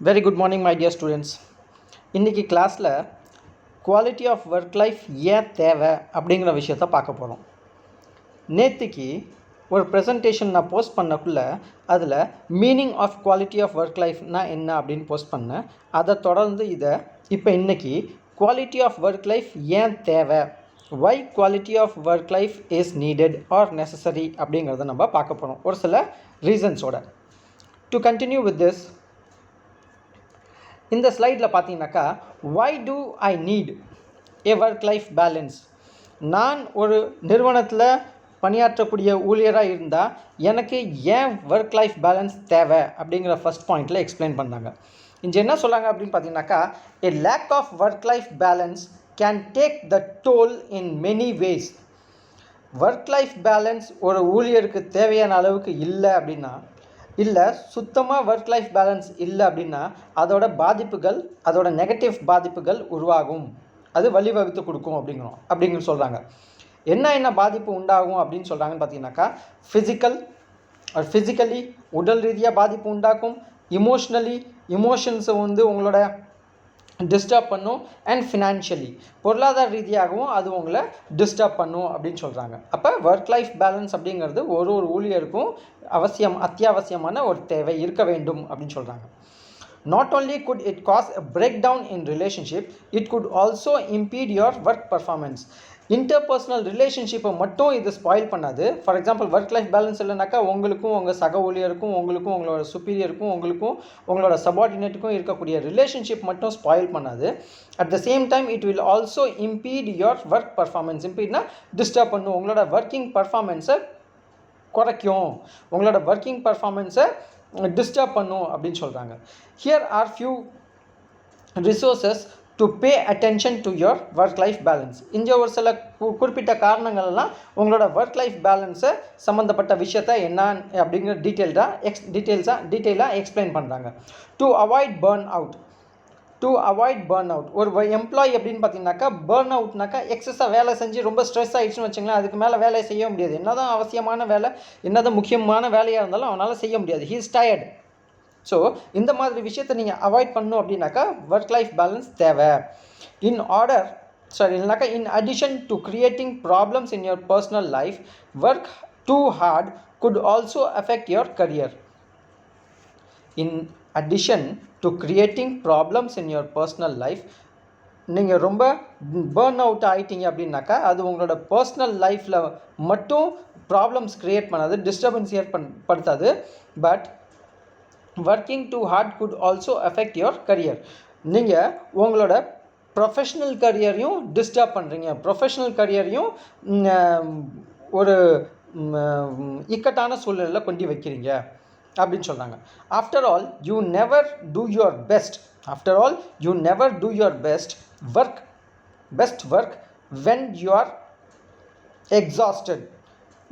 Very good morning my dear students. இன்றைக்கி கிளாஸில் quality of work life ஏன் தேவை அப்படிங்கிற விஷயத்த பார்க்க போகிறோம். நேற்றுக்கு ஒரு ப்ரெசன்டேஷன் நான் போஸ்ட் பண்ணக்குள்ளே அதில் meaning of quality of work லைஃப்னால் என்ன அப்படின்னு போஸ்ட் பண்ணேன். அதை தொடர்ந்து இப்போ இன்றைக்கி குவாலிட்டி ஆஃப் ஒர்க் லைஃப் ஏன் தேவை, why quality of work life is needed or necessary அப்படிங்கிறத நம்ம பார்க்க போகிறோம் ஒரு சில ரீசன்ஸோட. டு கண்டினியூ வித் திஸ், இந்த ஸ்லைடில் பார்த்தீங்கன்னாக்கா why do I need a work life balance. நான் ஒரு நிறுவனத்தில் பணியாற்றக்கூடிய ஊழியராக இருந்தால் எனக்கு ஏன் ஒர்க் லைஃப் பேலன்ஸ் தேவை அப்படிங்கிற ஃபஸ்ட் பாயிண்டில் எக்ஸ்பிளைன் பண்ணாங்க. இங்கே என்ன சொல்கிறாங்க அப்படின்னு பார்த்தீங்கன்னாக்கா, a lack of work life balance can take the toll in many ways. Work life balance ஒரு ஊழியருக்கு தேவையான அளவுக்கு இல்லை அப்படின்னா, இல்லை சுத்தமாக ஒர்க் லைஃப் பேலன்ஸ் இல்லை அப்படின்னா அதோட பாதிப்புகள், அதோட நெகட்டிவ் பாதிப்புகள் உருவாகும், அது வழிவகுத்து கொடுக்கும் அப்படிங்கிற சொல்கிறாங்க. என்ன பாதிப்பு உண்டாகும் அப்படின்னு சொல்கிறாங்கன்னு பார்த்தீங்கன்னாக்கா, ஃபிசிக்கலி உடல் ரீதியாக பாதிப்பு உண்டாக்கும், இமோஷன்ஸை உங்களோட டிஸ்டர்ப் பண்ணும், அண்ட் ஃபினான்ஷியலி பொருளாதார ரீதியாகவும் அது உங்களை டிஸ்டர்ப் பண்ணும் அப்படின்னு சொல்கிறாங்க. அப்போ ஒர்க் லைஃப் பேலன்ஸ் அப்படிங்கிறது ஒரு ஊழியருக்கும் அத்தியாவசியமான ஒரு தேவை இருக்க வேண்டும் அப்படின்னு சொல்கிறாங்க. Not only could it cause a breakdown in relationship, it could also impede your work performance. Interpersonal ரிலேஷன்ஷிப்பை மட்டும் இது ஸ்பாயில் பண்ணாது. For example work life balance இல்லைனாக்கா உங்களுக்கும் உங்கள் சக ஊழியருக்கும், உங்களுக்கும் உங்களோட சுப்பீரியருக்கும், உங்களுக்கும் உங்களோட சபார்டினேட்டுக்கும் இருக்கக்கூடிய ரிலேஷன்ஷிப் மட்டும் ஸ்பாயில் பண்ணாது. At the same time it will also impede your work performance. இம்பீட்னா டிஸ்டர்ப் பண்ணும், உங்களோட ஒர்க்கிங் பர்ஃபார்மன்ஸை குறைக்கும், உங்களோட ஒர்க்கிங் பர்ஃபார்மன்ஸை டிஸ்டர்ப் பண்ணும் அப்படின்னு சொல்கிறாங்க. Here are few resources to pay attention to your work life balance. இங்கே ஒரு சில குறிப்பிட்ட காரணங்கள்லாம் உங்களோட ஒர்க் லைஃப் பேலன்ஸை சம்மந்தப்பட்ட விஷயத்தை என்ன அப்படிங்கிற டீட்டெயிலாக எக்ஸ்பிளைன் பண்ணுறாங்க. To avoid burn out. ஒரு எம்ப்ளாயி அப்படின்னு பார்த்தீங்கன்னாக்கா, பர்ன் அவுட்னாக்கா எக்ஸஸாக வேலை செஞ்சு ரொம்ப ஸ்ட்ரெஸ் ஆகிடுச்சுன்னு வச்சுங்களேன், அதுக்கு மேலே வேலையை செய்ய முடியாது. என்னதான் அவசியமான வேலை, என்னதான் முக்கியமான வேலையாக இருந்தாலும் அவனால் செய்ய முடியாது. He is tired. ஸோ இந்த மாதிரி விஷயத்தை நீங்கள் அவாய்ட் பண்ணணும் அப்படின்னாக்கா ஒர்க் லைஃப் பேலன்ஸ் தேவை. In addition to creating problems in your personal life, work too hard could also affect your career. In addition to creating problems in your personal life, நீங்கள் ரொம்ப burn out ஆகிட்டீங்க அப்படின்னாக்கா அது உங்களோட personal லைஃப்பில் மட்டும் problems create பண்ணாது, disturbance ஏற்படுத்தாது. But working too hard could also affect your career. நீங்கள் உங்களோட ப்ரொஃபஷ்னல் கரியரையும் டிஸ்டர்ப் பண்ணுறீங்க, ப்ரொஃபஷ்னல் கரியரையும் ஒரு இக்கட்டான சூழ்நிலையில் கொண்டு வைக்கிறீங்க அப்படின்னு சொல்கிறாங்க. After all you never do your best work when you are exhausted.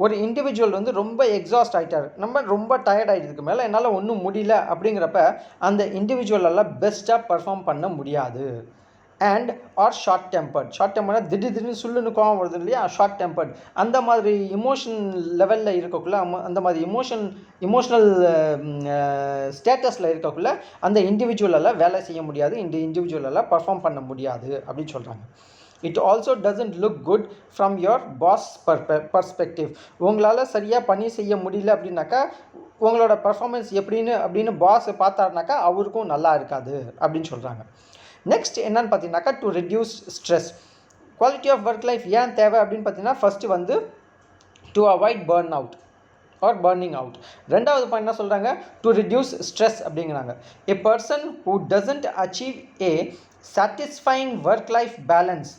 ஒரு இண்டிவிஜுவல் ரொம்ப எக்ஸாஸ்ட் ஆகிட்டார், நம்ம ரொம்ப டயர்ட் ஆகிட்டதுக்கு மேலே என்னால் ஒன்றும் முடியல அப்படிங்கிறப்ப அந்த இண்டிவிஜுவலால் பெஸ்ட்டாக பர்ஃபார்ம் பண்ண முடியாது. அண்ட் ஆர் ஷார்ட் டெம்பர்ட்னா திடீர்னு சொல்லுன்னு கோவம் வருது இல்லையா, ஷார்ட் டெம்பர்ட். அந்த மாதிரி இமோஷன் லெவலில் இருக்கக்குள்ள, அந்த மாதிரி இமோஷனல் ஸ்டேட்டஸில் இருக்கக்குள்ள அந்த இண்டிவிஜுவலால் வேலை செய்ய முடியாது, இந்த இண்டிவிஜுவலால் பர்ஃபார்ம் பண்ண முடியாது அப்படின்னு சொல்கிறாங்க. It also doesn't look good from your boss perspective. உங்களால் சரியாக பணி செய்ய முடியல அப்படின்னாக்கா உங்களோட பர்ஃபார்மன்ஸ் அப்படின்னு பாஸ் பார்த்தாருனாக்கா அவருக்கும் நல்லா இருக்காது அப்படின்னு சொல்கிறாங்க. நெக்ஸ்ட் என்னன்னு பார்த்தீங்கன்னாக்கா, to reduce stress. Quality of work life ஏன் தேவை அப்படின்னு பார்த்தீங்கன்னா, first to avoid burning out. ரெண்டாவது பாயிண்ட் என்ன சொல்கிறாங்க, டு ரெடியூஸ் ஸ்ட்ரெஸ் அப்படிங்கிறாங்க. A person who doesn't achieve a satisfying work life balance,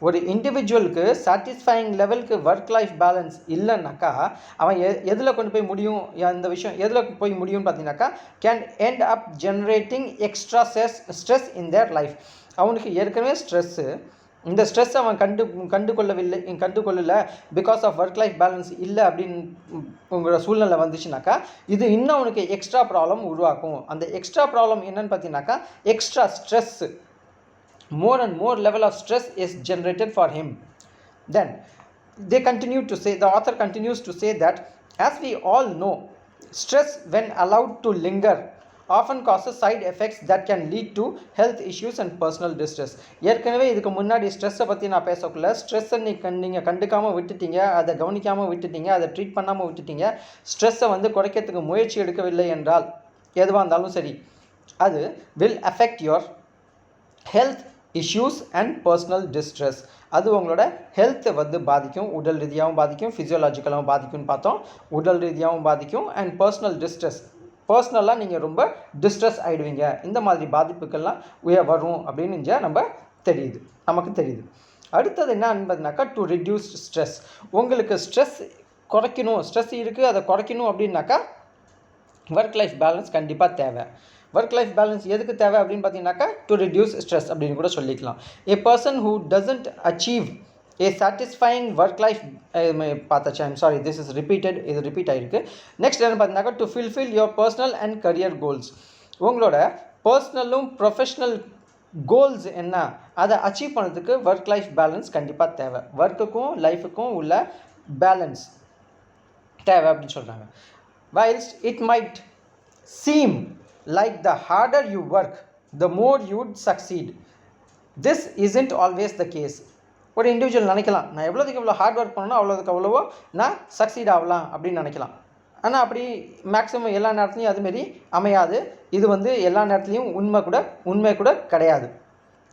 ஒரு இண்டிவிஜுவலுக்கு சாட்டிஸ்ஃபைங் லெவலுக்கு ஒர்க் லைஃப் பேலன்ஸ் இல்லைன்னாக்கா அவன் எதில் கொண்டு போய் முடியும், இந்த விஷயம் எதில் போய் முடியும்னு பார்த்தீங்கன்னாக்கா, can end up generating extra stress in their life. அவனுக்கு ஏற்கனவே ஸ்ட்ரெஸ்ஸு, இந்த ஸ்ட்ரெஸ் அவன் கண்டுகொள்ளலை because of work life balance இல்லை அப்படிங்கிற சூழ்நிலை வந்துச்சுனாக்கா இது இன்னும் அவனுக்கு எக்ஸ்ட்ரா ப்ராப்ளம் உருவாக்கும். அந்த எக்ஸ்ட்ரா ப்ராப்ளம் என்னன்னு பார்த்தீங்கன்னாக்கா, extra stress, more and more level of stress is generated for him. Then the author continues to say that, as we all know, stress when allowed to linger often causes side effects that can lead to health issues and personal distress. ஏற்கனவே இதுக்கு முன்னாடி ஸ்ட்ரெஸ்ஸை பற்றி நான் பேசக்குள்ள ஸ்ட்ரெஸ்ஸை நீங்கள் கண்டுக்காமல் விட்டுட்டீங்க, அதை கவனிக்காமல் விட்டுட்டீங்க, அதை ட்ரீட் பண்ணாமல் விட்டுட்டீங்க, ஸ்ட்ரெஸ்ஸை வந்து குறைக்கிறதுக்கு முயற்சி எடுக்கவில்லை என்றால் எதுவாக இருந்தாலும் சரி, அது will affect your health issues and personal distress. அது உங்களோட ஹெல்த்தை வந்து பாதிக்கும், உடல் ரீதியாகவும் பாதிக்கும், ஃபிசியோலாஜிக்கலாகவும் பாதிக்கும்னு பார்த்தோம். உடல் ரீதியாகவும் பாதிக்கும் அண்ட் பர்சனல் டிஸ்ட்ரெஸ், பர்சனலாக நீங்கள் ரொம்ப டிஸ்ட்ரெஸ் ஆகிடுவீங்க. இந்த மாதிரி பாதிப்புக்கள்லாம் வரும் அப்படின்னு நமக்கு தெரியுது. அடுத்தது என்ன என்பதுனாக்கா டு ரிடியூஸ் ஸ்ட்ரெஸ். உங்களுக்கு ஸ்ட்ரெஸ் குறைக்கணும், ஸ்ட்ரெஸ் இருக்குது அதை குறைக்கணும் அப்படின்னாக்கா ஒர்க் லைஃப் பேலன்ஸ் கண்டிப்பாக தேவை. ஒர்க் லைஃப் பேலன்ஸ் எதுக்கு தேவை அப்படின்னு பார்த்தீங்கன்னாக்கா டு ரிடியூஸ் ஸ்ட்ரெஸ் அப்படின்னு கூட சொல்லிக்கலாம். A person who doesn't achieve a satisfying work life பார்த்தாச்சு. I'm sorry, this is repeated, இது ரிப்பீட் ஆகிருக்கு. நெக்ஸ்ட் என்ன பார்த்தீங்கன்னாக்கா to fulfil your personal and career goals. உங்களோட பர்சனலும் ப்ரொஃபஷ்னல் கோல்ஸ் என்ன, அதை அச்சீவ் பண்ணுறதுக்கு ஒர்க் லைஃப் பேலன்ஸ் கண்டிப்பாக தேவை. ஒர்க்குக்கும் லைஃபுக்கும் உள்ள பேலன்ஸ் தேவை அப்படின்னு சொல்கிறாங்க. whilst it might seem like the harder you work the more you'd succeed, this isn't always the case. ஒரு இண்டிவிஜுவல் நினைக்கலாம், நான் எவ்வளோதுக்கு எவ்வளோ ஹார்ட் ஒர்க் பண்ணணும் அவ்வளோதுக்கு அவ்வளவோ நான் சக்சீட் ஆகலாம் அப்படின்னு நினைக்கலாம். ஆனால் அப்படி மேக்ஸிமம் எல்லா நேரத்துலையும் அதுமாரி அமையாது. இது வந்து எல்லா நேரத்துலையும் உண்மை கூட கிடையாது.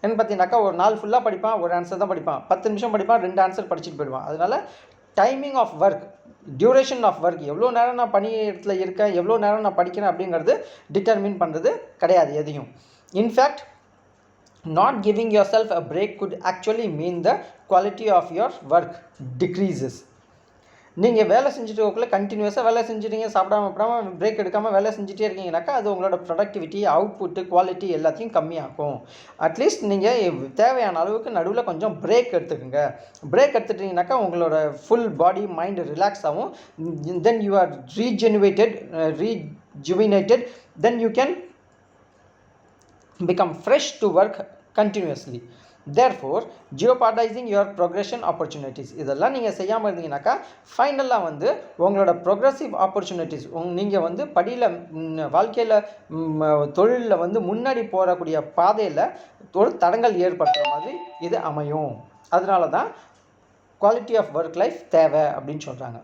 என்ன பார்த்தீங்கன்னாக்கா ஒரு நாள் ஃபுல்லாக படிப்பான், ஒரு ஆன்சர் தான் படிப்பான், 10 நிமிஷம் படிப்பான், 2 ஆன்சர் படிச்சுட்டு போயிடுவான். அதனால் timing of work, duration of work, எவ்வளோ நேரம் நான் பணி இடத்துல இருக்கேன், எவ்வளோ நேரம் நான் படிக்கிறேன் அப்படிங்கிறது டிட்டர்மின் பண்ணுறது கிடையாது எதையும். In fact not giving yourself a break could actually mean the quality of your work decreases. நீங்கள் வேலை செஞ்சுட்டு போக்குள்ள கண்டினியூஸாக வேலை செஞ்சுட்டீங்க, சாப்பிடாம பிரேக் எடுக்காமல் வேலை செஞ்சுட்டே இருக்கீங்கனாக்கா அது உங்களோட ப்ரொடக்டிவிட்டி, அவுட்புட்டு, குவாலிட்டி எல்லாத்தையும் கம்மியாகும். அட்லீஸ்ட் நீங்கள் தேவையான அளவுக்கு நடுவில் கொஞ்சம் பிரேக் எடுத்துக்கோங்க. பிரேக் எடுத்துட்டிங்கனாக்கா உங்களோட ஃபுல் பாடி மைண்ட் ரிலாக்ஸ் ஆகும். Then you are rejuvenated, then you can become fresh to work continuously. Therefore jeopardizing your progression opportunities. இதெல்லாம் நீங்கள் செய்யாமல் இருந்தீங்கன்னாக்கா ஃபைனலாக வந்து உங்களோட ப்ரொக்ரெசிவ் ஆப்பர்ச்சுனிட்டிஸ், நீங்கள் வந்து படியில் வாழ்க்கையில் தொழிலில் வந்து முன்னாடி போகக்கூடிய பாதையில் ஒரு தடங்கள் ஏற்படுத்துகிற மாதிரி இது அமையும். அதனால தான் குவாலிட்டி ஆஃப் ஒர்க் லைஃப் தேவை அப்படின்னு சொல்கிறாங்க.